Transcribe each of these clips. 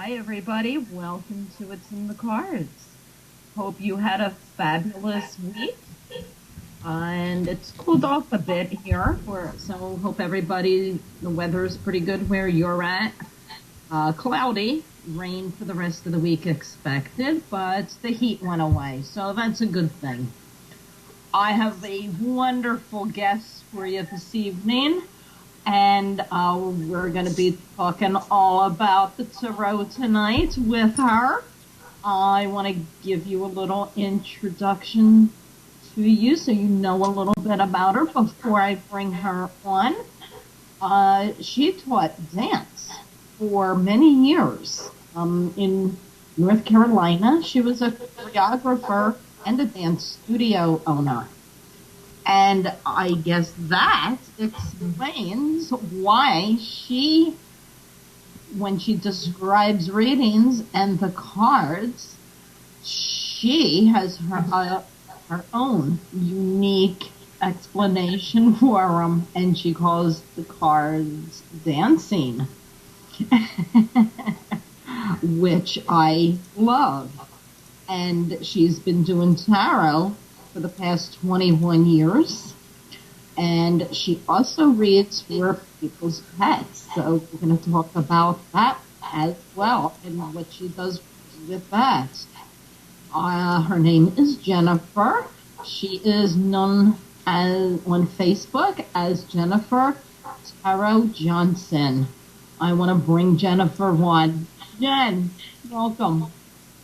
Hi, everybody. Welcome to It's in the Cards. Hope you had a fabulous week. And it's cooled off a bit here, so hope everybody, the weather is pretty good where you're at. Cloudy, rain for the rest of the week expected, but the heat went away, so that's a good thing. I have a wonderful guest for you this evening. And we're going to be talking all about the tarot tonight with her. I want to give you a little introduction to you so you know a little bit about her before I bring her on. She taught dance for many years in North Carolina. She was a choreographer and a dance studio owner. And I guess that explains why when she describes readings and the cards, she has her own unique explanation for them, and she calls the cards dancing, which I love. And she's been doing tarot for the past 21 years, and she also reads for people's pets, so we're going to talk about that as well and what she does with that. Her name is Jennifer. She is known on Facebook as Jennifer Tarot Johnson. I want to bring Jennifer on. Jen, welcome.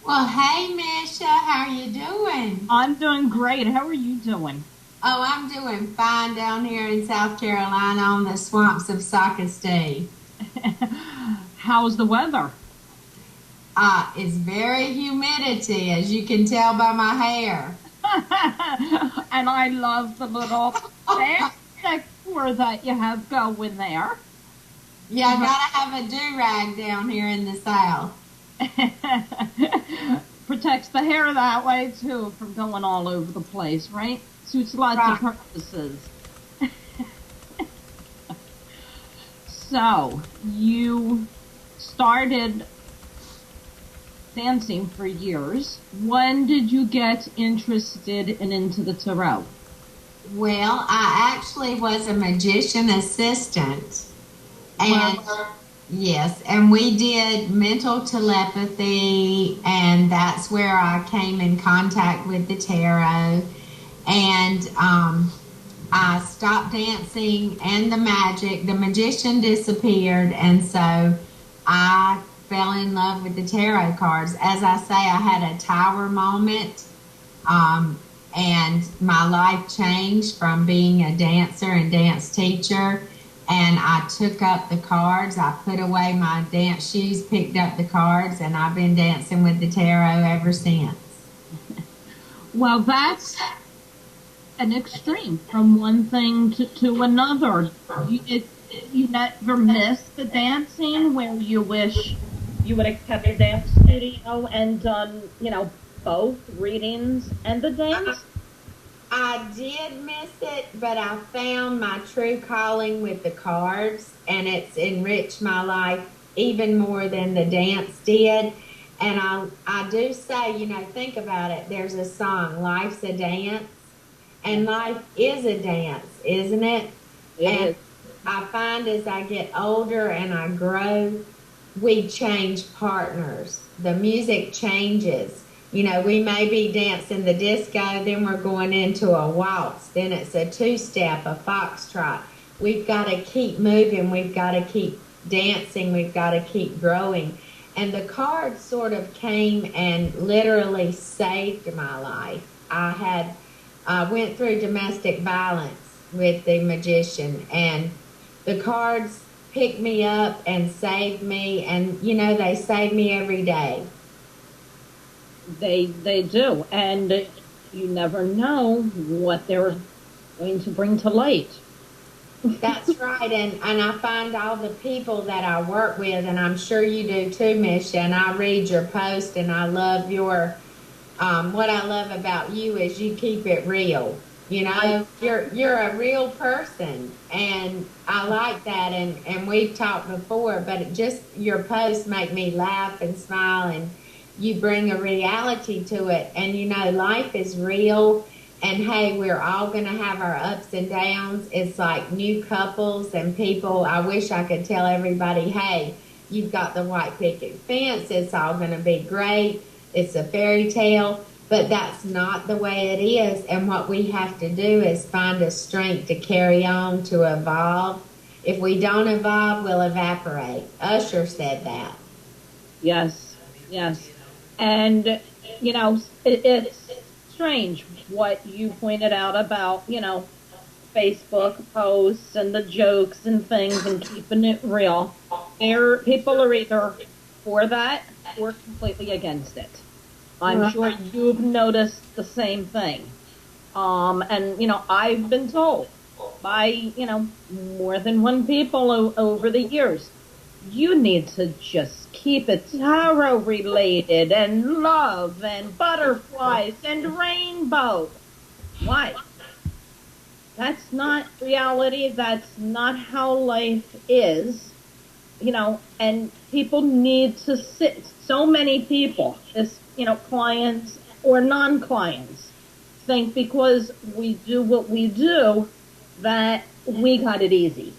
Well, hey, Misha, how are you doing? I'm doing great. How are you doing? Oh, I'm doing fine down here in South Carolina on the swamps of Sockasty. How's the weather? It's very humidity, as you can tell by my hair. And I love the little decor that you have going there. Yeah, I gotta have a do-rag down here in the South. Protects the hair that way too from going all over the place, right? Suits lots of purposes. So you started dancing for years. When did you get interested and into the tarot? Well, I actually was a magician assistant, and yes, and we did mental telepathy, and that's where I came in contact with the tarot. And I stopped dancing and the magic. The magician disappeared, and so I fell in love with the tarot cards. As I say, I had a tower moment, and my life changed from being a dancer and dance teacher. And I took up the cards. I put away my dance shoes, picked up the cards, and I've been dancing with the tarot ever since. Well, that's an extreme from one thing to another. You never miss the dancing where you wish you would have kept a dance studio and done, both readings and the dance? I did miss it, but I found my true calling with the cards, and it's enriched my life even more than the dance did. And I do say, think about it. There's a song, Life's a Dance, and life is a dance, isn't it? And I find as I get older and I grow, we change partners. The music changes. We may be dancing the disco, then we're going into a waltz, then it's a two-step, a foxtrot. We've got to keep moving, we've got to keep dancing, we've got to keep growing. And the cards sort of came and literally saved my life. I went through domestic violence with the magician, and the cards picked me up and saved me, and they save me every day. They do, and you never know what they're going to bring to light. That's right, and I find all the people that I work with, and I'm sure you do too, Misha, and I read your post, and I love your, what I love about you is you keep it real. You I know, you're a real person, and I like that. And we've talked before, but just your posts make me laugh and smile, and you bring a reality to it. And you know, life is real. And hey, we're all going to have our ups and downs. It's like new couples and people. I wish I could tell everybody, hey, you've got the white picket fence. It's all going to be great. It's a fairy tale. But that's not the way it is. And what we have to do is find a strength to carry on, to evolve. If we don't evolve, we'll evaporate. Usher said that. Yes, yes. And, it's strange what you pointed out about, Facebook posts and the jokes and things and keeping it real. People are either for that or completely against it. I'm sure you've noticed the same thing. And, I've been told by, more than one people over the years, you need to just keep it tarot related and love and butterflies and rainbow. Why? That's not reality. That's not how life is, and people need to sit. So many people, clients or non-clients, think because we do what we do that we got it easy.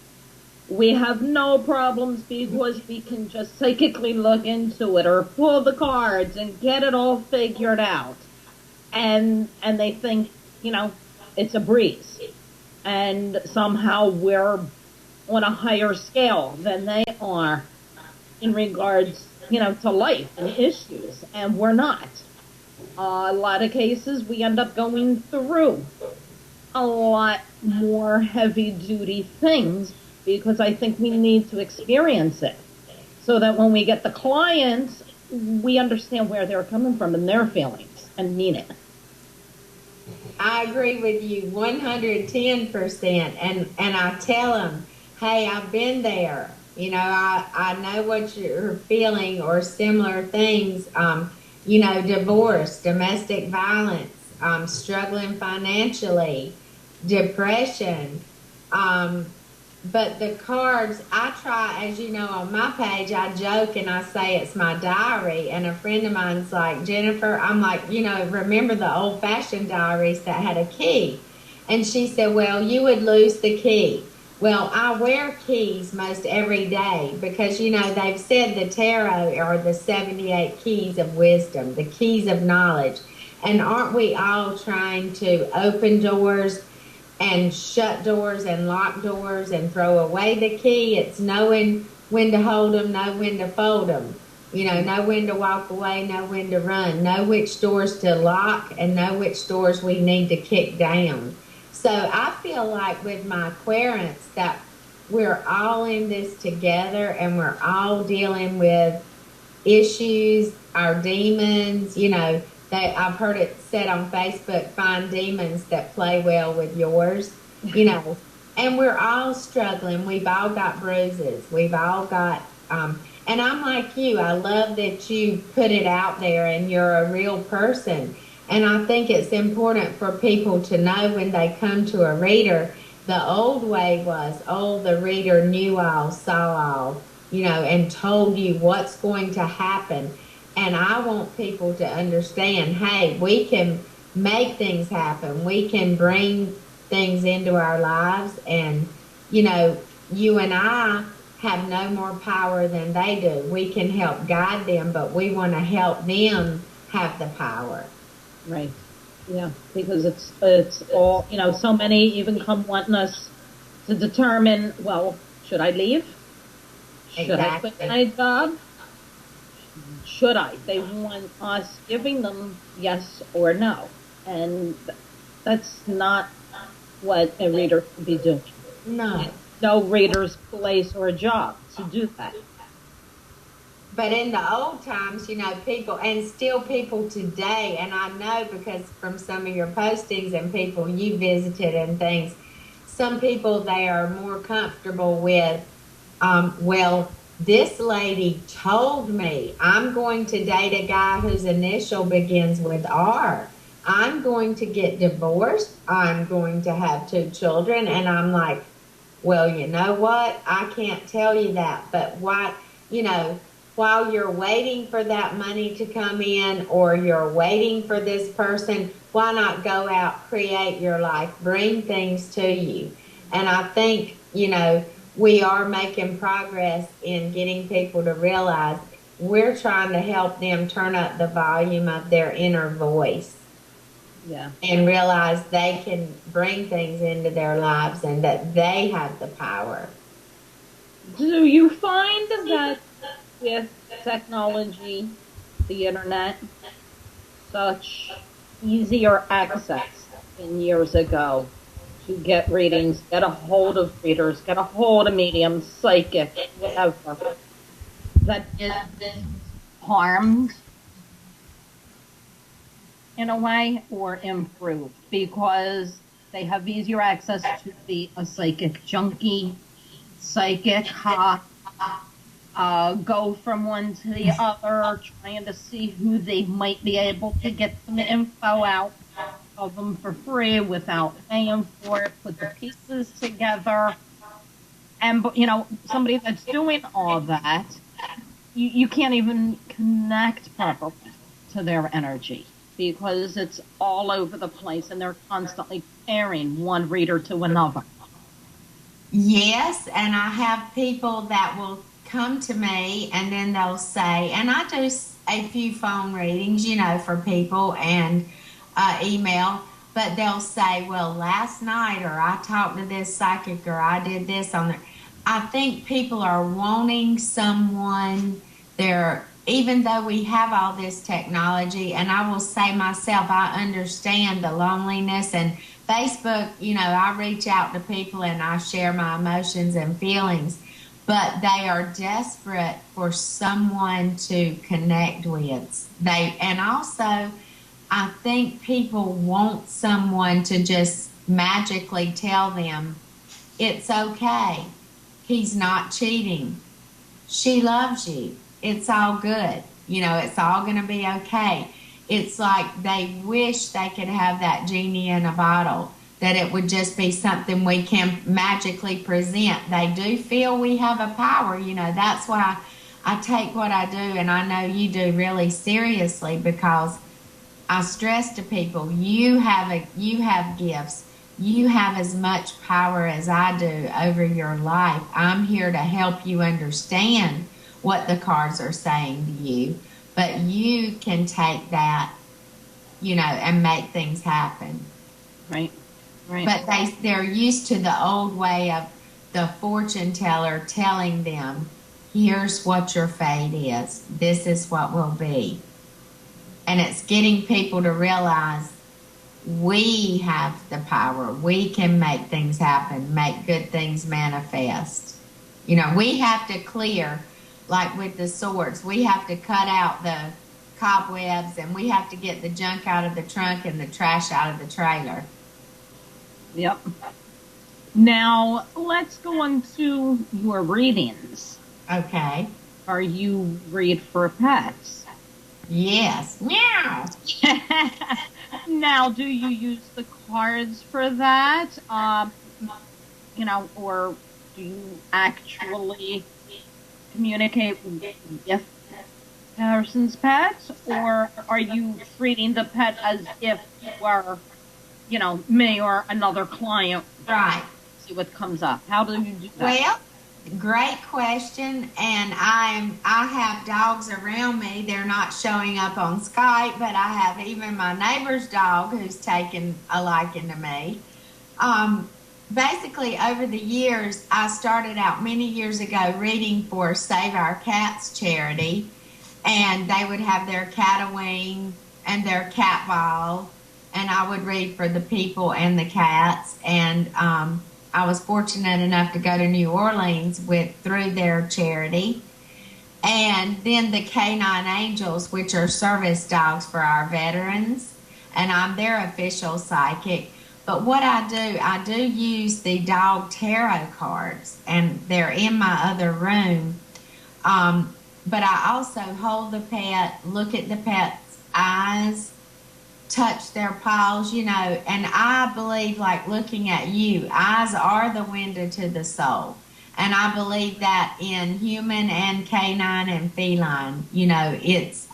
We have no problems because we can just psychically look into it or pull the cards and get it all figured out. And they think, it's a breeze. And somehow we're on a higher scale than they are in regards, to life and issues. And we're not. A lot of cases we end up going through a lot more heavy duty things because I think we need to experience it so that when we get the clients, we understand where they're coming from and their feelings and mean it. I agree with you 110%. And I tell them, hey, I've been there. I know what you're feeling or similar things. Divorce, domestic violence, struggling financially, depression. But the cards, I try, as you know, on my page, I joke and I say it's my diary. And a friend of mine's like, Jennifer, I'm like, remember the old fashioned diaries that had a key? And she said, well, you would lose the key. Well, I wear keys most every day because, they've said the tarot are the 78 keys of wisdom, the keys of knowledge. And aren't we all trying to open doors and shut doors and lock doors and throw away the key? It's knowing when to hold them, know when to fold them. Know when to walk away, know when to run, know which doors to lock, and know which doors we need to kick down. So I feel like with my querents that we're all in this together and we're all dealing with issues, our demons, I've heard it said on Facebook, find demons that play well with yours, and we're all struggling. We've all got bruises. We've all got, and I'm like you. I love that you put it out there and you're a real person. And I think it's important for people to know when they come to a reader, the old way was, the reader knew all, saw all, and told you what's going to happen. And I want people to understand, hey, we can make things happen. We can bring things into our lives. And, you and I have no more power than they do. We can help guide them, but we want to help them have the power. Right. Yeah, because it's all, so many even come wanting us to determine, well, should I leave? Should I quit my job? Should I? They want us giving them yes or no. And that's not what a reader should be doing. No. It's no reader's place or job to do that. But in the old times, people, and still people today, and I know because from some of your postings and people you visited and things, some people they are more comfortable with, well, this lady told me I'm going to date a guy whose initial begins with R. I'm going to get divorced. I'm going to have 2 children. And I'm like, well, you know what? I can't tell you that. But why, you know, while you're waiting for that money to come in or you're waiting for this person, why not go out, create your life, bring things to you? And I think, we are making progress in getting people to realize we're trying to help them turn up the volume of their inner voice Yeah. and realize they can bring things into their lives and that they have the power. Do you find that with technology, the internet, such easier access than years ago to get readings, get a hold of readers, get a hold of mediums, psychic, whatever, that is harmed in a way or improved because they have easier access to be a psychic junkie, psychic go from one to the other, trying to see who they might be able to get some info out of them for free without paying for it, put the pieces together. And, somebody that's doing all that, you can't even connect properly to their energy because it's all over the place and they're constantly pairing one reader to another. Yes, and I have people that will come to me and then they'll say, and I do a few phone readings, for people and email, but they'll say, well, last night, or I talked to this psychic, or I did this on there. I think people are wanting someone there, even though we have all this technology, and I will say myself, I understand the loneliness and Facebook, I reach out to people and I share my emotions and feelings, but they are desperate for someone to connect with. And also, I think people want someone to just magically tell them, it's okay. He's not cheating. She loves you. It's all good. It's all going to be okay. It's like they wish they could have that genie in a bottle, that it would just be something we can magically present. They do feel we have a power. That's why I take what I do, and I know you do, really seriously, because I stress to people, you have gifts. You have as much power as I do over your life. I'm here to help you understand what the cards are saying to you, but you can take that, and make things happen. Right. Right. But they're used to the old way of the fortune teller telling them, here's what your fate is. This is what will be. And it's getting people to realize we have the power. We can make things happen, make good things manifest. We have to clear, like with the swords, we have to cut out the cobwebs and we have to get the junk out of the trunk and the trash out of the trailer. Yep. Now, let's go on to your readings. Okay. Are you read for pets? Yes. Meow. Now, do you use the cards for that? Or do you actually communicate with person's pets? Or are you treating the pet as if you were, me or another client? Right. See what comes up. How do you do that? Well, great question. And I have dogs around me. They're not showing up on Skype, but I have even my neighbor's dog who's taken a liking to me. Basically, over the years, I started out many years ago reading for Save Our Cats charity, and they would have their cat wing and their cat ball, and I would read for the people and the cats. And I was fortunate enough to go to New Orleans through their charity. And then the Canine Angels, which are service dogs for our veterans, and I'm their official psychic. But what I do use the dog tarot cards, and they're in my other room. But I also hold the pet, look at the pet's eyes, touch their paws, you know, and I believe, like looking at you, eyes are the window to the soul. And I believe that in human and canine and feline, you know, it's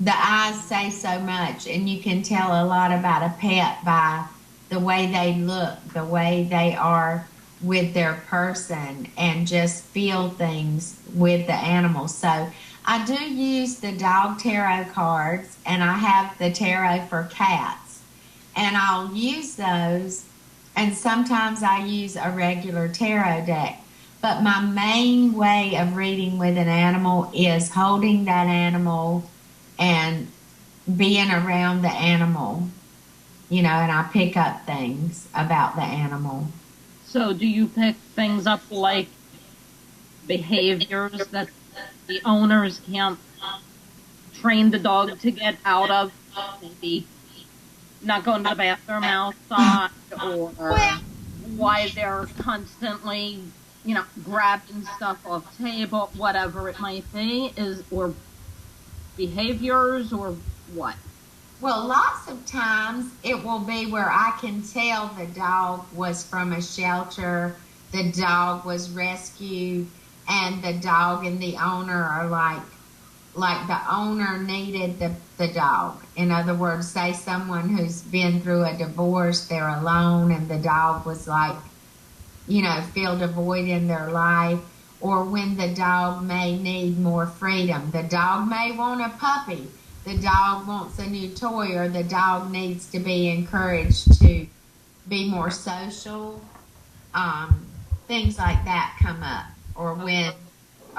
the eyes say so much, and you can tell a lot about a pet by the way they look, the way they are with their person, and just feel things with the animal. So I do use the dog tarot cards, and I have the tarot for cats, and I'll use those, and sometimes I use a regular tarot deck. But my main way of reading with an animal is holding that animal and being around the animal, you know, and I pick up things about the animal. So do you pick things up like behaviors that the owners can't train the dog to get out of? Maybe not going to the bathroom outside, or Well, why they're constantly, you know, grabbing stuff off table, whatever it might be, or behaviors, or what? well, lots of times it will be where I can tell the dog was from a shelter, the dog was rescued, and the dog and the owner are like the owner needed the dog. In other words, say someone who's been through a divorce, they're alone, and the dog was like, you know, filled a void in their life. Or when the dog may need more freedom. The dog may want a puppy. The dog wants a new toy, or the dog needs to be encouraged to be more social. Things like that come up. Or when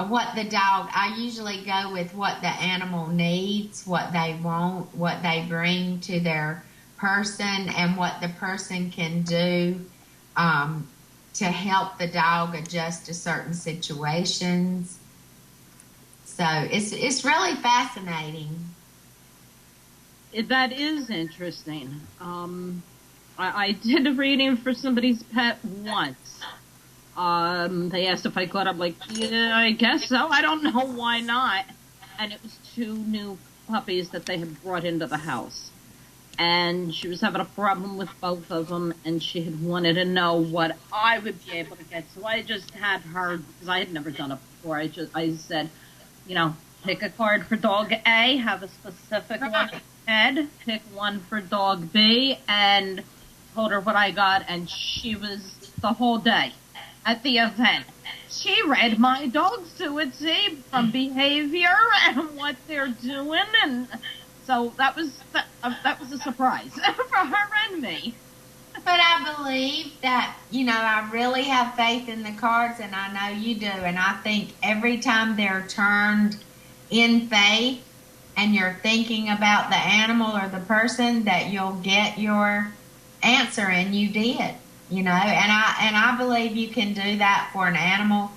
what the dog, I usually go with what the animal needs, what they want, what they bring to their person, and what the person can do to help the dog adjust to certain situations. So it's really fascinating. That is interesting. I did a reading for somebody's pet once. They asked if I could. I'm like, yeah, I guess so. I don't know why not. And it was 2 new puppies that they had brought into the house. And she was having a problem with both of them, and she had wanted to know what I would be able to get. So I just had her, because I had never done it before, I said, you know, pick a card for dog A, have a specific one head, pick one for dog B, and told her what I got, and she was the whole day at the event. She read my dogs to a T, from behavior and what they're doing, and so that was a surprise for her and me. But I believe that, you know, I really have faith in the cards, and I know you do. And I think every time they're turned in faith and you're thinking about the animal or the person, that you'll get your answer, and you did, you know. And I believe you can do that for an animal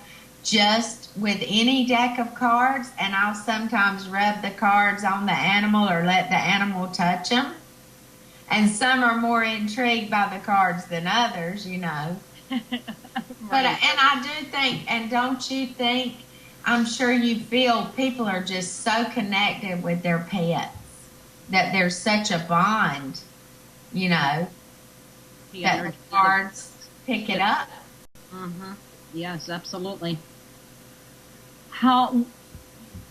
just with any deck of cards, and I'll sometimes rub the cards on the animal or let the animal touch them. And some are more intrigued by the cards than others, you know. Right. But and I do think, and don't you think, I'm sure you feel people are just so connected with their pets, that there's such a bond, you know, that the cards pick it up. Mm-hmm. Yes, absolutely.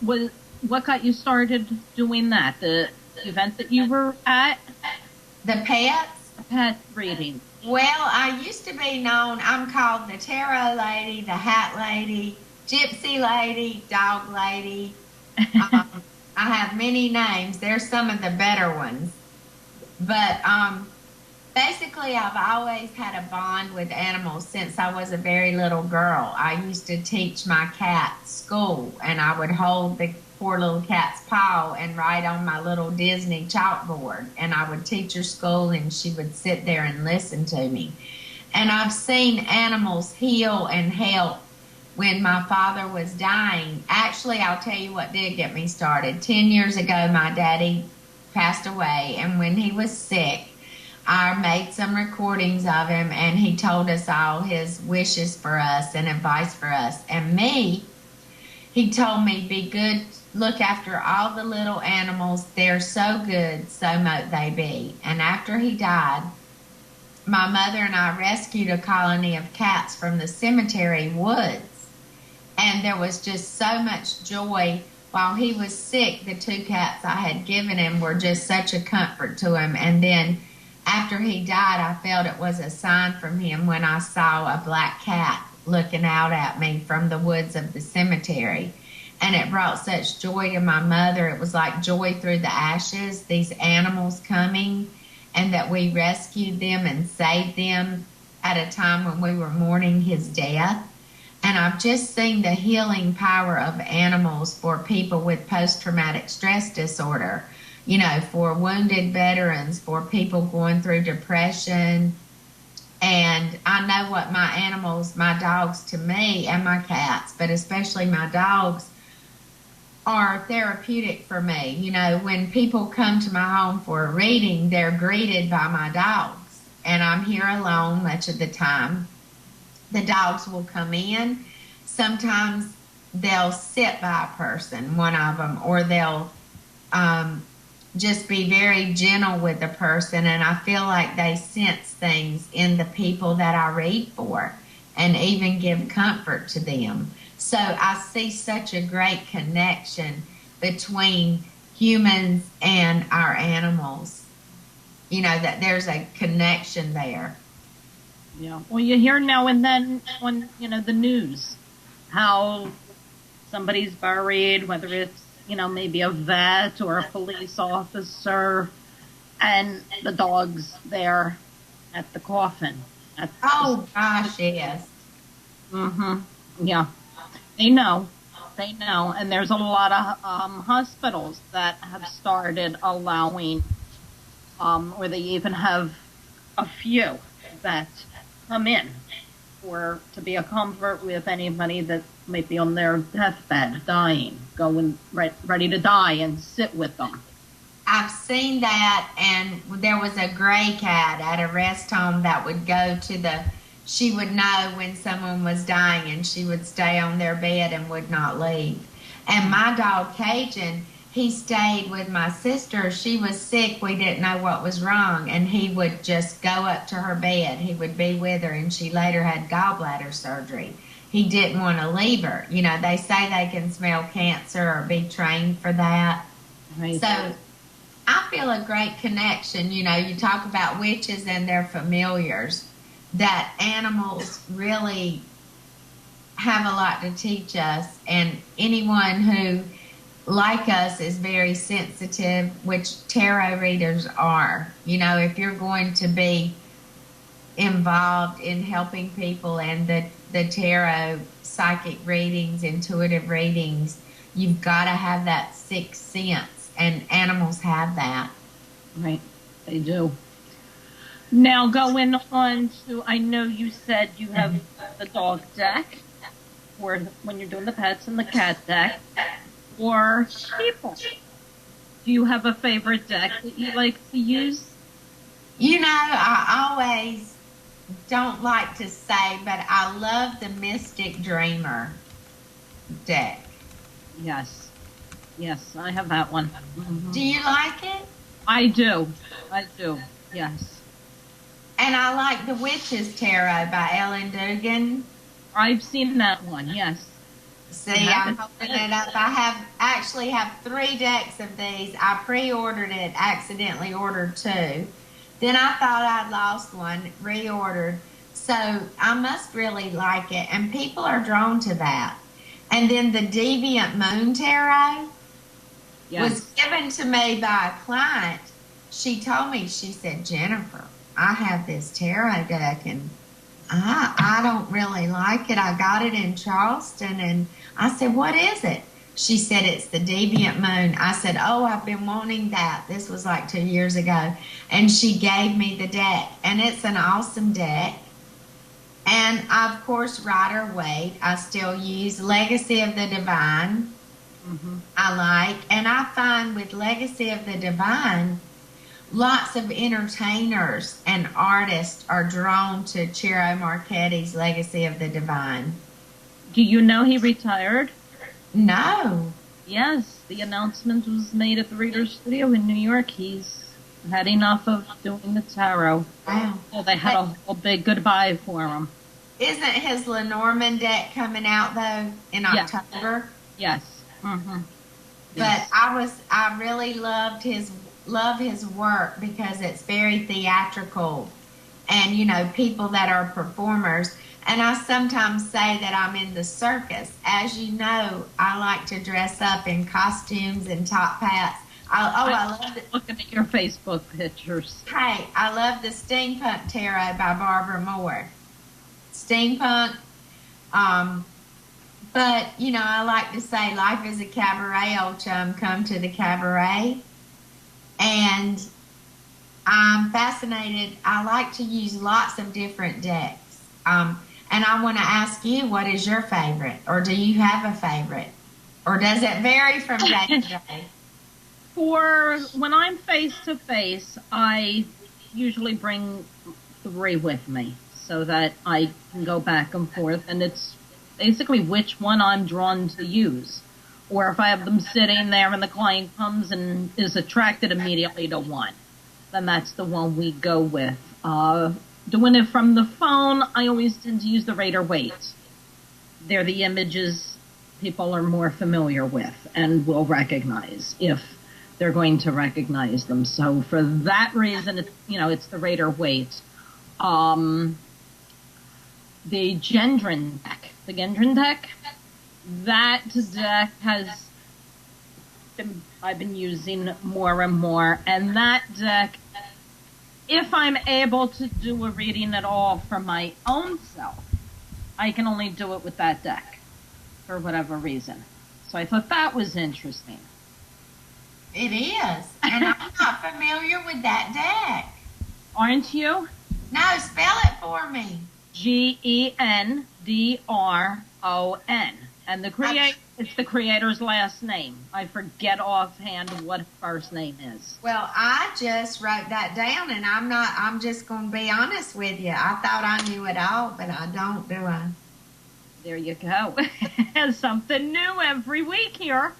What got you started doing that? The event that you were at? The pets? Pet reading. Well, I used to be known, I'm called the tarot lady, the hat lady, gypsy lady, dog lady. I have many names. There's some of the better ones. But basically, I've always had a bond with animals since I was a very little girl. I used to teach my cat school, and I would hold the poor little cat's paw and write on my little Disney chalkboard. And I would teach her school, and she would sit there and listen to me. And I've seen animals heal and help. When my father was dying, actually, I'll tell you what did get me started. 10 years ago, my daddy passed away, and when he was sick, I made some recordings of him, and he told us all his wishes for us and advice for us. And me, he told me, be good look after all the little animals. They're so good, so mote they be. And after he died, my mother and I rescued a colony of cats from the cemetery woods. And there was just so much joy. While he was sick, the two cats I had given him were just such a comfort to him. And then after he died, I felt it was a sign from him when I saw a black cat looking out at me from the woods of the cemetery. And it brought such joy to my mother. It was like joy through the ashes, these animals coming, and that we rescued them and saved them at a time when we were mourning his death. And I've just seen the healing power of animals for people with post-traumatic stress disorder, you know, for wounded veterans, for people going through depression. And I know what my animals, my dogs to me, and my cats, but especially my dogs, are therapeutic for me. You know, when people come to my home for a reading, they're greeted by my dogs. And I'm here alone much of the time. The dogs will come in. Sometimes they'll sit by a person, one of them, or they'll just be very gentle with the person. And I feel like they sense things in the people that I read for and even give comfort to them. So I see such a great connection between humans and our animals. You know, that there's a connection there. Yeah. Well, you hear now and then on, you know, the news how somebody's buried, whether it's, you know, maybe a vet or a police officer, and the dog's there at the coffin. Oh, gosh, yes. Mm-hmm. Yeah. They know. They know. And there's a lot of hospitals that have started allowing, or they even have a few that come in or to be a comfort with anybody that might be on their deathbed, dying, going ready to die, and sit with them. I've seen that, and there was a gray cat at a rest home that would go to she would know when someone was dying, and she would stay on their bed and would not leave. And my dog, Cajun, he stayed with my sister. She was sick. We didn't know what was wrong. And he would just go up to her bed. He would be with her. And she later had gallbladder surgery. He didn't want to leave her. You know, they say they can smell cancer or be trained for that. Right. So I feel a great connection. You know, you talk about witches and their familiars, that animals really have a lot to teach us. And anyone who, like us, is very sensitive, which tarot readers are. You know, if you're going to be involved in helping people and the tarot, psychic readings, intuitive readings, you've got to have that sixth sense, and animals have that. Right, they do. Now going on to, I know you said you have the dog deck, or when you're doing the pets, and the cat deck, or people. Do you have a favorite deck that you like to use? You know, I always don't like to say, but I love the Mystic Dreamer deck. Yes. Yes, I have that one. Mm-hmm. Do you like it? I do. Yes. And I like the Witch's Tarot by Ellen Dugan. I've seen that one, yes. See, I'm holding it up. I actually have 3 decks of these. I pre-ordered it, accidentally ordered 2. Then I thought I'd lost one, reordered. So I must really like it. And people are drawn to that. And then the Deviant Moon Tarot was given to me by a client. She told me, she said, Jennifer, I have this tarot deck and I don't really like it. I got it in Charleston. And I said, what is it? She said, it's the Deviant Moon. I said, oh, I've been wanting that. This was like 2 years ago. And she gave me the deck. And it's an awesome deck. And I, of course, Rider Waite. I still use Legacy of the Divine. Mm-hmm. I like. And I find with Legacy of the Divine, lots of entertainers and artists are drawn to Ciro Marchetti's Legacy of the Divine. Do you know he retired? No. Yes, the announcement was made at the Reader's Studio in New York. He's had enough of doing the tarot. Wow. So they had a whole big goodbye for him. Isn't his Lenormand deck coming out though in Yes. October? Yes. Mm-hmm. But I really love his work because it's very theatrical, and people that are performers. And I sometimes say that I'm in the circus. As you know, I like to dress up in costumes and top hats. I love it. Looking at your Facebook pictures. Hey, I love the Steampunk Tarot by Barbara Moore. Steampunk. But, I like to say life is a cabaret, old chum. Come to the cabaret. And I'm fascinated. I like to use lots of different decks. And I want to ask you, what is your favorite? Or do you have a favorite? Or does it vary from day to day? For when I'm face to face, I usually bring 3 with me so that I can go back and forth, and it's basically which one I'm drawn to use. Or if I have them sitting there and the client comes and is attracted immediately to one, then that's the one we go with. Doing it from the phone, I always tend to use the Rider-Waite. They're the images people are more familiar with and will recognize if they're going to recognize them. So for that reason, it's the Rider-Waite. The Gendron deck, that deck I've been using more and more, and that deck, if I'm able to do a reading at all for my own self, I can only do it with that deck for whatever reason. So I thought that was interesting. It is, and I'm not familiar with that deck. Aren't you? No, spell it for me. Gendron. And it's the creator's last name. I forget offhand what his first name is. Well, I just wrote that down, and I'm just going to be honest with you. I thought I knew it all, but I don't, do I? There you go. Something new every week here.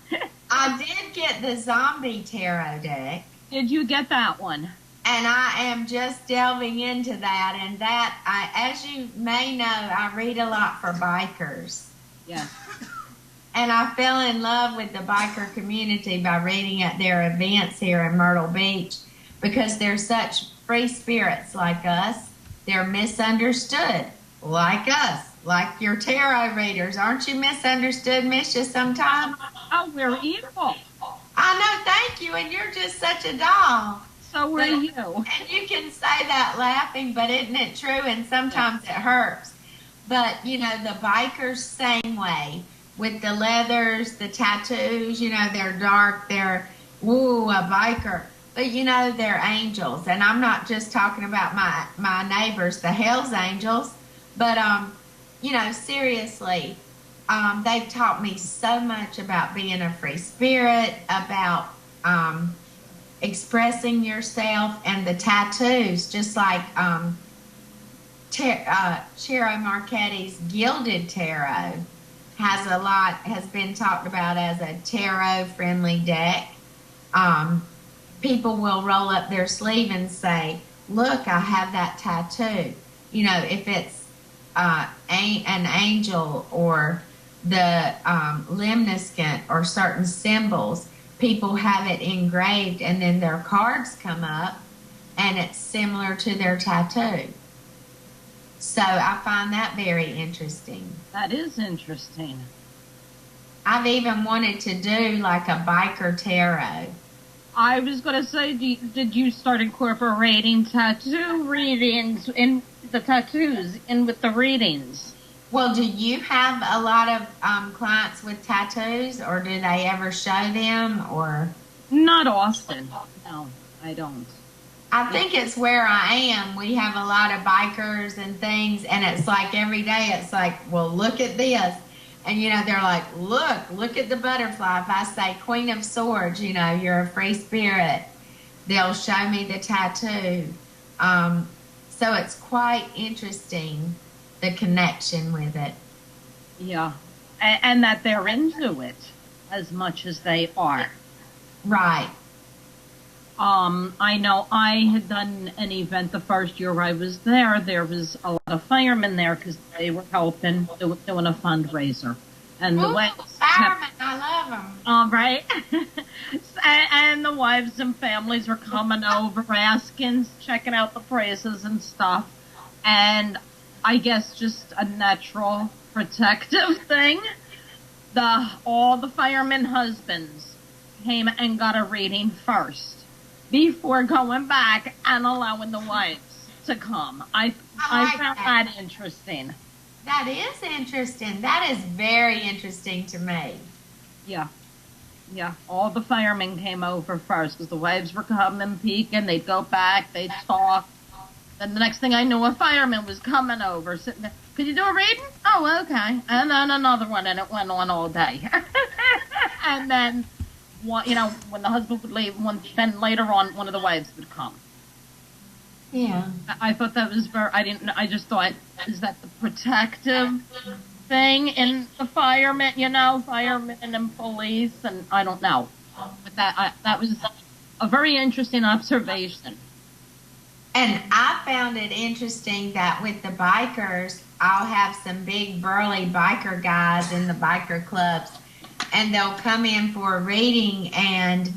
I did get the zombie tarot deck. Did you get that one? And I am just delving into that. And as you may know, I read a lot for bikers. Yeah. And I fell in love with the biker community by reading at their events here in Myrtle Beach because they're such free spirits like us. They're misunderstood like us, like your tarot readers. Aren't you misunderstood, Misha, sometimes? Oh, we're evil. I know, thank you. And you're just such a doll. So were you. And you can say that laughing, but isn't it true? And sometimes it hurts. But, the bikers, same way. With the leathers, the tattoos, they're dark, they're, a biker. But, they're angels. And I'm not just talking about my neighbors, the Hells Angels. But, seriously, they've taught me so much about being a free spirit, about expressing yourself, and the tattoos, just like Chero Marchetti's Gilded Tarot has been talked about as a tarot-friendly deck. People will roll up their sleeve and say, look, I have that tattoo. If it's an angel or the lemniscent or certain symbols, people have it engraved, and then their cards come up, and it's similar to their tattoo. So I find that very interesting. That is interesting. I've even wanted to do like a biker tarot. I was going to say, did you start incorporating tattoo readings in the tattoos in with the readings? Well, do you have a lot of clients with tattoos, or do they ever show them, or? Not often. No, I don't. I think it's where I am. We have a lot of bikers and things, and it's like every day it's like, well, look at this. And, they're like, look at the butterfly. If I say Queen of Swords, you're a free spirit, they'll show me the tattoo. So it's quite interesting, the connection with it. Yeah. And that they're into it. as much as they are. Right. I know I had done an event the first year I was there. There was a lot of firemen there because they were helping doing a fundraiser. And the Ooh, wives firemen, I love them. right? And the wives and families were coming over, asking, checking out the prices and stuff. And I guess just a natural protective thing. All the firemen husbands came and got a reading first before going back and allowing the wives to come. I found that interesting. That is interesting. That is very interesting to me. Yeah. Yeah. All the firemen came over first because the wives were coming, peeking. They'd go back. They'd talk. Then the next thing I knew, a fireman was coming over, sitting there. Could you do a reading? Oh, okay. And then another one, and it went on all day. And then, when the husband would leave, then later on, one of the wives would come. Yeah. I thought that was I just thought, is that the protective thing in the firemen, firemen and police, and I don't know. But that was a very interesting observation. And I found it interesting that with the bikers, I'll have some big burly biker guys in the biker clubs, and they'll come in for a reading. And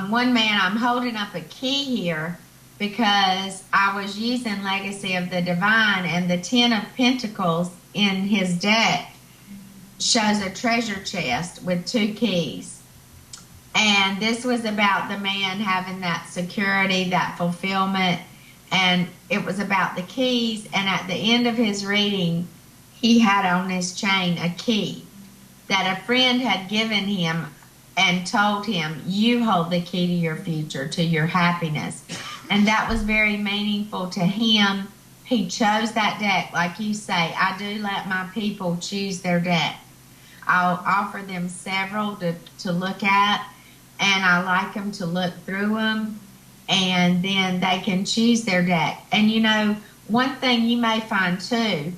one man, I'm holding up a key here because I was using Legacy of the Divine, and the Ten of Pentacles in his deck shows a treasure chest with 2 keys. And this was about the man having that security, that fulfillment, and it was about the keys. And at the end of his reading, he had on his chain a key that a friend had given him and told him, you hold the key to your future, to your happiness. And that was very meaningful to him. He chose that deck. Like you say, I do let my people choose their deck. I'll offer them several to look at, and I like them to look through them, and then they can choose their deck. And one thing you may find too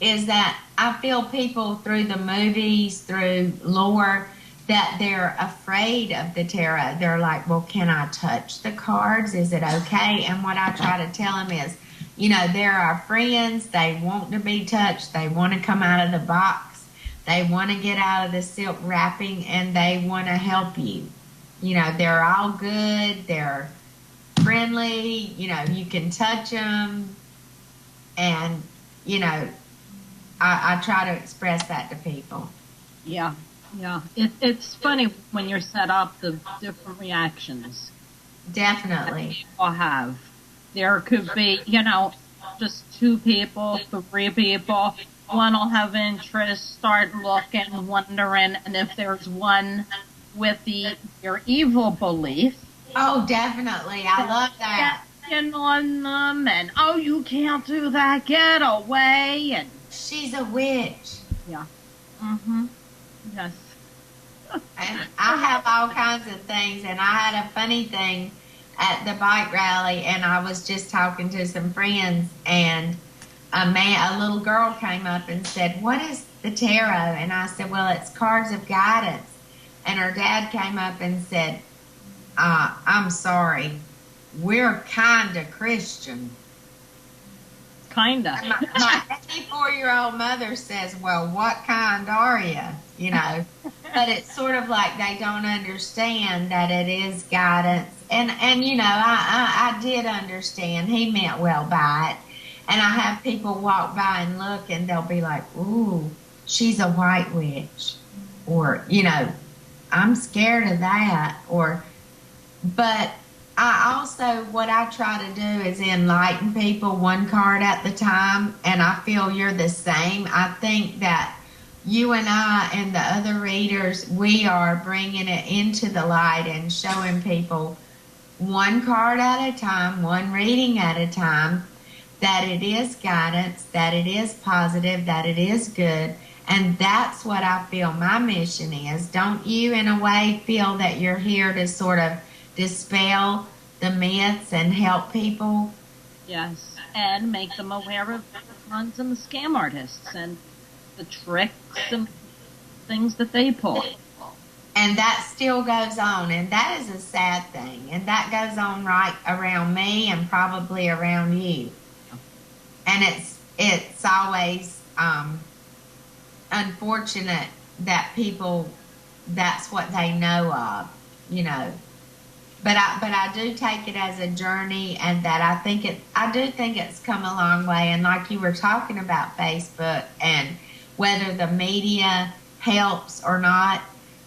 is that I feel people through the movies, through lore, that they're afraid of the tarot. They're like, well, can I touch the cards? Is it okay? And what I try to tell them is, they're our friends. They want to be touched. They want to come out of the box. They want to get out of the silk wrapping, and they want to help you. They're all good. They're friendly. You can touch them. And, I try to express that to people. Yeah. Yeah. It's funny when you're set up, the different reactions. Definitely. People have. There could be, just 2 people, 3 people. One will have interest, start looking, wondering, and if there's one with your evil belief. Oh, definitely. I love that. On them, and you can't do that, get away, and she's a witch. Yeah. Mm-hmm. Yes. And I have all kinds of things, and I had a funny thing at the bike rally, and I was just talking to some friends, and a little girl came up and said, what is the tarot? And I said, well, it's cards of guidance. And her dad came up and said, I'm sorry, we're kind of Christian. Kinda. My 84-year-old mother says, well, what kind are you? But it's sort of like they don't understand that it is guidance. And I did understand. He meant well by it. And I have people walk by and look, and they'll be like, ooh, she's a white witch. Or, I'm scared of that. But I also, what I try to do is enlighten people one card at the time, and I feel you're the same. I think that you and I and the other readers, we are bringing it into the light and showing people one card at a time, one reading at a time, that it is guidance, that it is positive, that it is good. And that's what I feel my mission is. Don't you, in a way, feel that you're here to sort of dispel the myths and help people? Yes, and make them aware of the cons and the scam artists and the tricks and things that they pull. And that still goes on, and that is a sad thing. And that goes on right around me and probably around you. And it's always unfortunate that people, that's what they know of, you know. But I do take it as a journey, and that I do think it's come a long way. And like you were talking about Facebook and whether the media helps or not,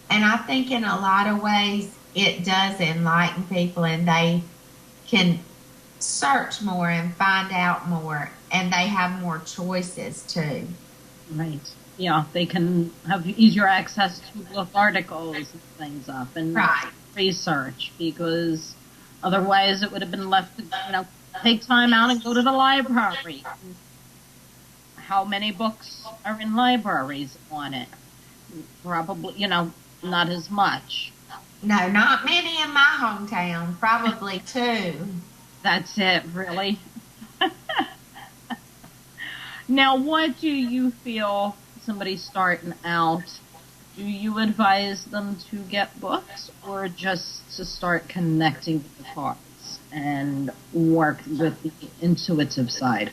and I think in a lot of ways it does enlighten people, and they can search more and find out more, and they have more choices too. Right. Yeah, they can have easier access to look articles and things up and Right. research, because otherwise it would have been left to, take time out and go to the library. How many books are in libraries on it? Probably, not as much. No, not many in my hometown. Probably two. That's it, really. Now, what do you feel somebody starting out? Do you advise them to get books, or just to start connecting with the cards and work with the intuitive side?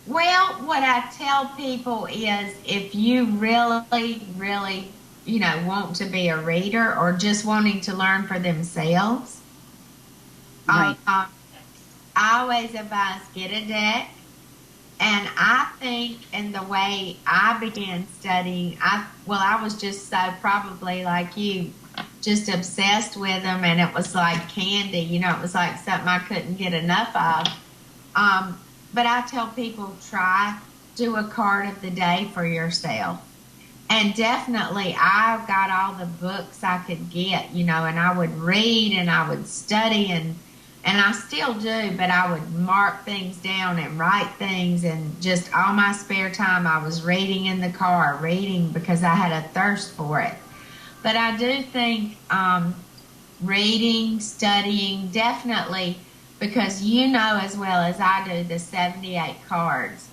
Well, what I tell people is, if you really, really, want to be a reader or just wanting to learn for themselves, Right. I always advise get a deck. And I think in the way I began studying, I was just so, probably like you, just obsessed with them, and it was like candy. It was like something I couldn't get enough of. But I tell people, do a card of the day for yourself. And definitely, I got all the books I could get, and I would read and I would study, and I still do, but I would mark things down and write things, and just all my spare time I was reading in the car, reading because I had a thirst for it. But I do think reading, studying, definitely, because as well as I do, the 78 cards.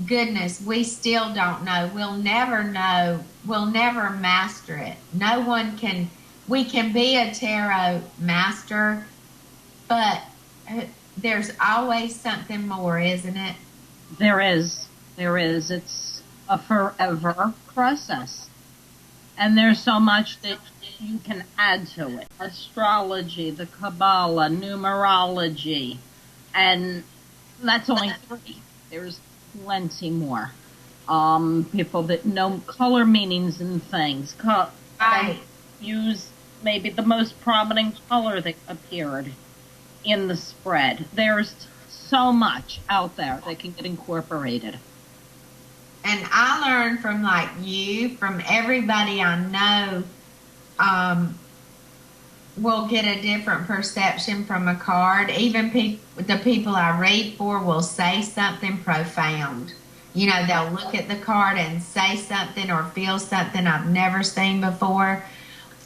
Goodness, we still don't know. We'll never know. We'll never master it. No one can. We can be a tarot master, but there's always something more, isn't it? There is. There is. It's a forever process. And there's so much that you can add to it. Astrology, the Kabbalah, numerology. And that's only 3. There's plenty more. People that know color meanings and things. Right. Use maybe the most prominent color that appeared in the spread. There's so much out there that can get incorporated. And I learned from from everybody I know, will get a different perception from a card. Even the people I read for will say something profound. They'll look at the card and say something or feel something I've never seen before.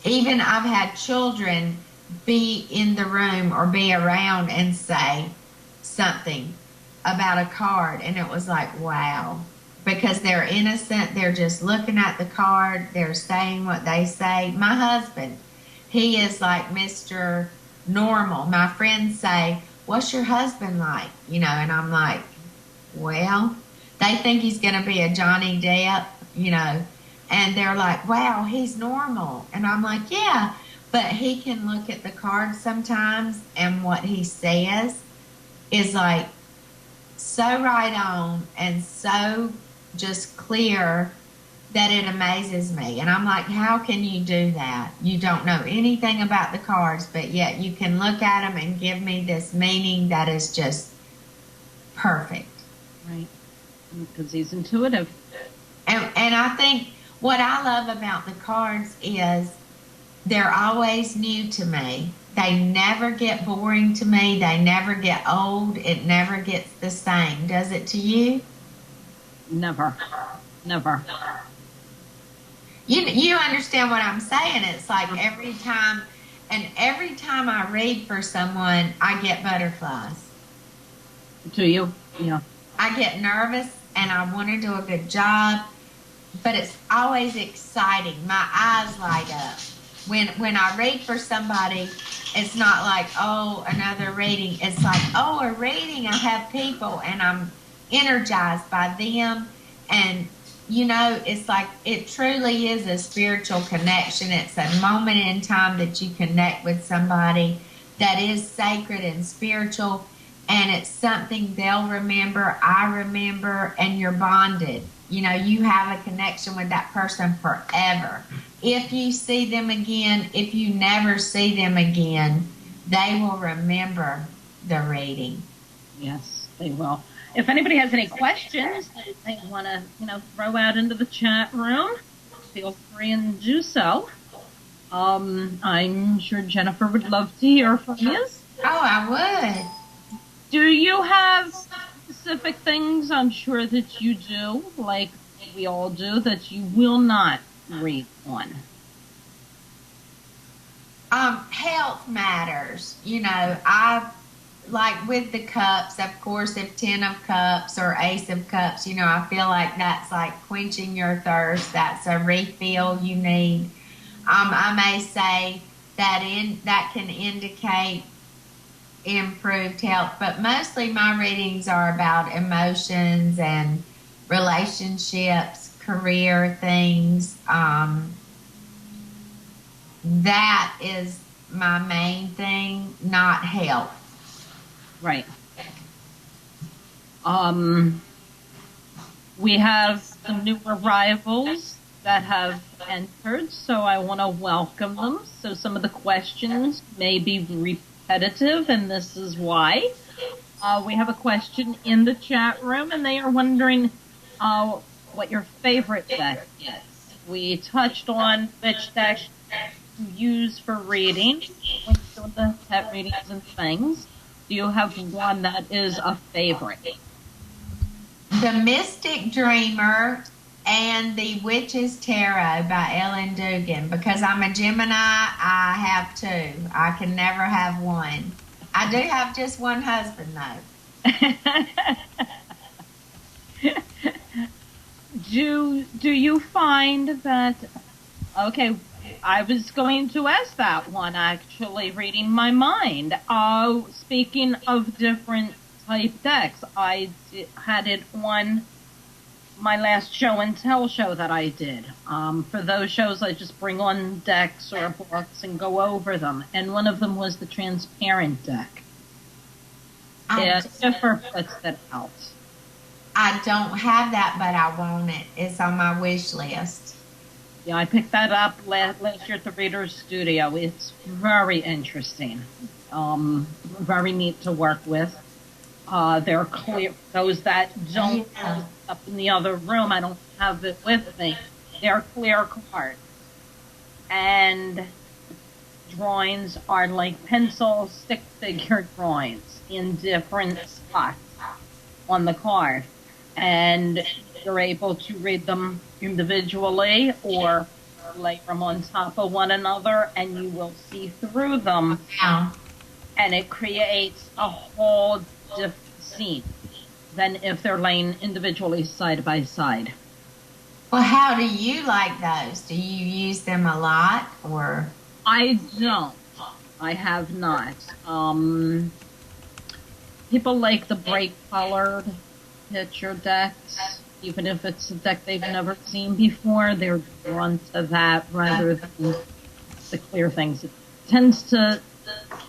Even I've had children be in the room or be around and say something about a card, and it was like, wow. Because they're innocent, they're just looking at the card, they're saying what they say. My husband, he is like Mr. Normal. My friends say, what's your husband like? And I'm like, well, they think he's going to be a Johnny Depp, and they're like, wow, he's normal. And I'm like, yeah, but he can look at the cards sometimes, and what he says is like so right on and so just clear that it amazes me. And I'm like, how can you do that? You don't know anything about the cards, but yet you can look at them and give me this meaning that is just perfect. Right. Because he's intuitive. And I think what I love about the cards is they're always new to me. They never get boring to me. They never get old. It never gets the same. Does it to you? Never. Never. You understand what I'm saying? It's like every time I read for someone, I get butterflies. Do you? Yeah. I get nervous and I want to do a good job. but it's always exciting. My eyes light up. When I read for somebody, it's not like, oh, another reading. It's like, oh, a reading. I have people and I'm energized by them. And, it's like it truly is a spiritual connection. It's a moment in time that you connect with somebody that is sacred and spiritual. And it's something they'll remember, I remember, and you're bonded. You have a connection with that person forever. If you see them again, if you never see them again, they will remember the reading. Yes, they will. If anybody has any questions that they want to, throw out into the chat room, feel free and do so. I'm sure Jennifer would love to hear from you. Oh, I would. Do you have specific things, I'm sure that you do, like we all do, that you will not read on? Health matters. Like with the cups, of course, if 10 of cups or ace of cups, I feel like that's like quenching your thirst. That's a refill you need. I may say that can indicate improved health, but mostly my readings are about emotions and relationships, career things. That is my main thing, not health. Right. We have some new arrivals that have entered, so I want to welcome them. So some of the questions may be repetitive, and this is why. We have a question in the chat room, and they are wondering what your favorite deck is. We touched on which deck you use for reading, when you're doing the pet readings and things. Do you have one that is a favorite? The Mystic Dreamer and the Witch's Tarot by Ellen Dugan. Because I'm a Gemini, I have two. I can never have one. I do have just one husband, though. Do you find that... Okay, I was going to ask that one, actually, reading my mind. Speaking of different type decks, I had it on my last show and tell show that I did. For those shows, I just bring on decks or books and go over them. And one of them was the transparent deck. Jennifer puts that out. I don't have that, but I want it. It's on my wish list. Yeah, I picked that up last year at the Reader's Studio. It's very interesting. Very neat to work with. They're clear. Those that don't have up in the other room, I don't have it with me. They're clear cards. And drawings are like pencil stick figure drawings in different spots on the card. And you're able to read them individually or lay them on top of one another, and you will see through them. Yeah. And it creates a whole different scene than if they're laying individually side by side. Well, how do you like those? Do you use them a lot, or? I don't. I have not. People like the bright colored picture decks. Even if it's a deck they've never seen before, they're drawn to that rather than the clear things. It tends to,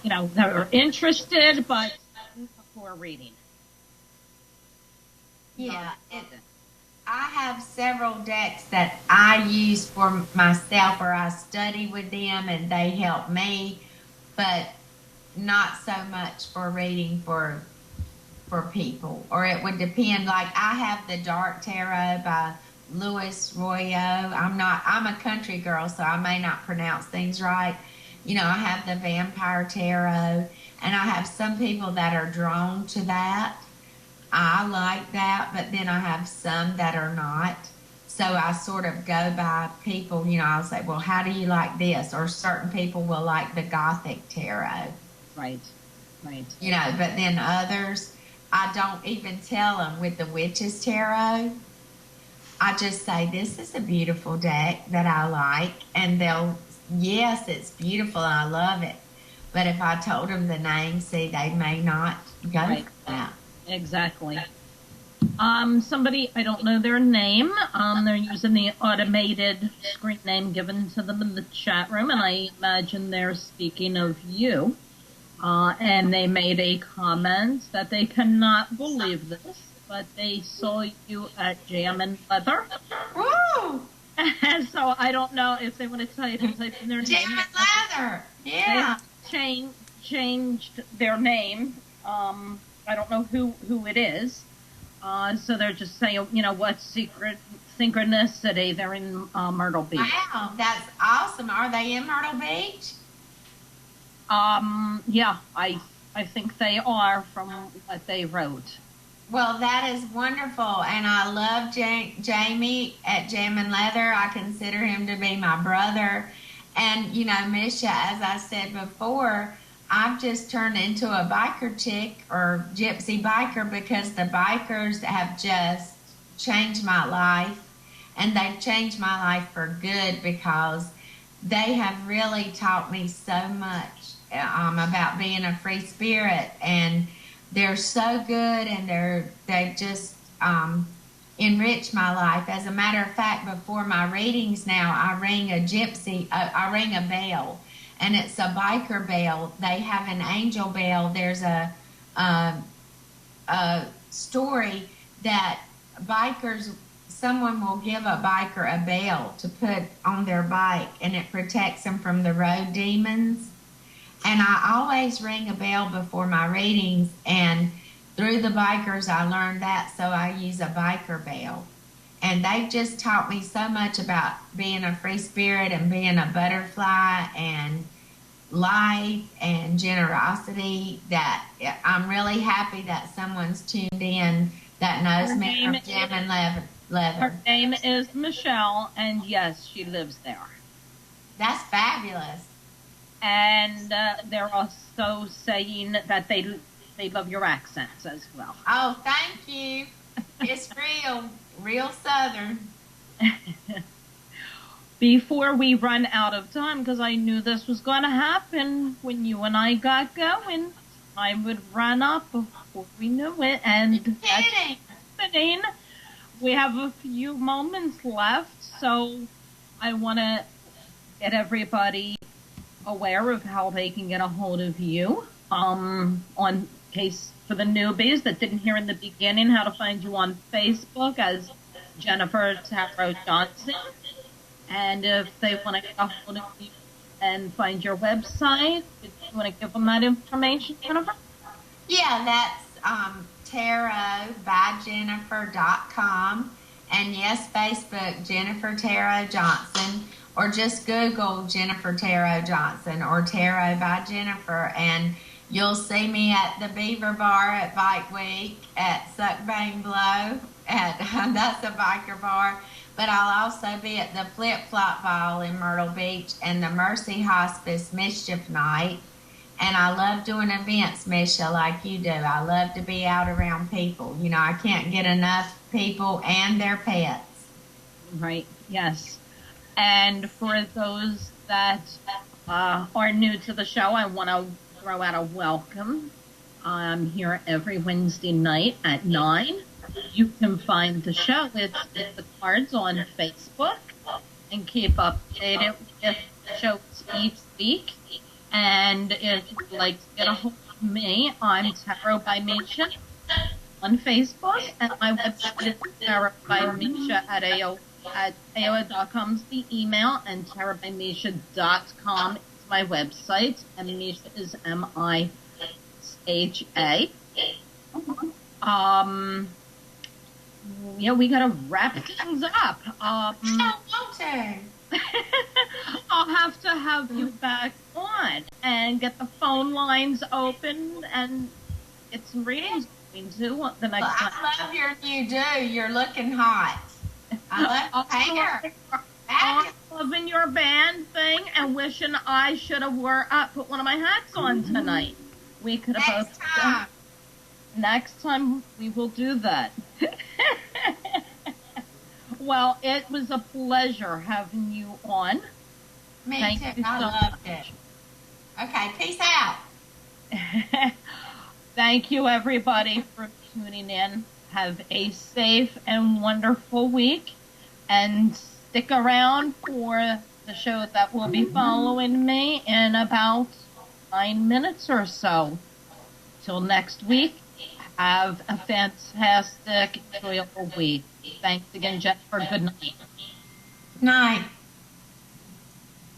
they're interested, but before reading. Yeah. I have several decks that I use for myself, or I study with them and they help me, but not so much for reading for people. Or it would depend. Like I have the Dark Tarot by Louis Royo. I'm a country girl, so I may not pronounce things right. I have the Vampire Tarot, and I have some people that are drawn to that. I like that, but then I have some that are not. So I sort of go by people, I'll say, well, how do you like this? Or certain people will like the Gothic Tarot. Right. But then others, I don't even tell them. With the Witch's Tarot, I just say, this is a beautiful deck that I like. And they'll, yes, it's beautiful. I love it. But if I told them the name, see, they may not go Right. for that. Exactly. Somebody, I don't know their name. They're using the automated screen name given to them in the chat room, and I imagine they're speaking of you. And they made a comment that they cannot believe this, but they saw you at Jam and Leather. Woo! And so I don't know if they want to type in their name. Jam and Leather. Yeah. They changed their name. I don't know who it is. So they're just saying, you know, what synchronicity. They're in Myrtle Beach. Wow, that's awesome. Are they in Myrtle Beach? Yeah, I think they are from what they wrote. Well, that is wonderful, and I love Jamie at Jam and Leather. I consider him to be my brother. And, you know, Misha, as I said before, I've just turned into a biker chick or gypsy biker because the bikers have just changed my life, and they've changed my life for good because they have really taught me so much about being a free spirit, and they're so good, and they've just enriched my life. As a matter of fact, before my readings now, I ring a bell, and it's a biker bell. They have an angel bell. There's a story that someone will give a biker a bell to put on their bike, and it protects them from the road demons. And I always ring a bell before my readings, and through the bikers I learned that, so I use a biker bell. And they've just taught me so much about being a free spirit and being a butterfly and life and generosity, that I'm really happy that someone's tuned in that knows me from Jam and Leather. Her name is Michelle, and yes, she lives there. That's fabulous. And they're also saying that they love your accents as well. Oh, thank you. It's real Southern. Before we run out of time, because I knew this was going to happen when you and I got going, I would run up before we knew it. And that's happening. We have a few moments left, so I want to get everybody aware of how they can get a hold of you. On case for the newbies that didn't hear in the beginning, how to find you on Facebook as Jennifer Tarot Johnson. And if they want to get a hold of you and find your website, do you want to give them that information, Jennifer? Yeah, that's tarotbyjennifer.com. And yes, Facebook, Jennifer Tarot Johnson, or just Google Jennifer Tarot Johnson or Tarot by Jennifer, and you'll see me at the Beaver Bar at Bike Week, at Suckbane Blow, that's a biker bar, but I'll also be at the Flip Flop Ball in Myrtle Beach and the Mercy Hospice Mischief Night. And I love doing events, Misha, like you do. I love to be out around people. You know, I can't get enough people and their pets. Right, yes. And for those that are new to the show, I want to throw out a welcome. I'm here every Wednesday night at 9. You can find the show. It's the cards on Facebook, and keep updated with the shows each week. And if you'd like to get a hold of me, I'm Tarot by Misha on Facebook, and my website is Tarot by Misha at AOL.com is the email, and tarotbymisha.com is my website, and Misha is Misha. Yeah, we gotta wrap things up. I don't want to. I'll have to have you back on and get the phone lines open and get some readings going too the next time. I love your new do. You're looking hot. I love hair. I'm loving your band thing and wishing I should have put one of my hats on tonight. We could have both. Next time we will do that. Well, it was a pleasure having you on. Me Thank too. you I so loved much. it. Okay, peace out. Thank you, everybody, for tuning in. Have a safe and wonderful week. And stick around for the show that will be following me in about 9 minutes or so. Till next week, have a fantastic, enjoyable week. Thanks again, Jennifer. Good night. Night.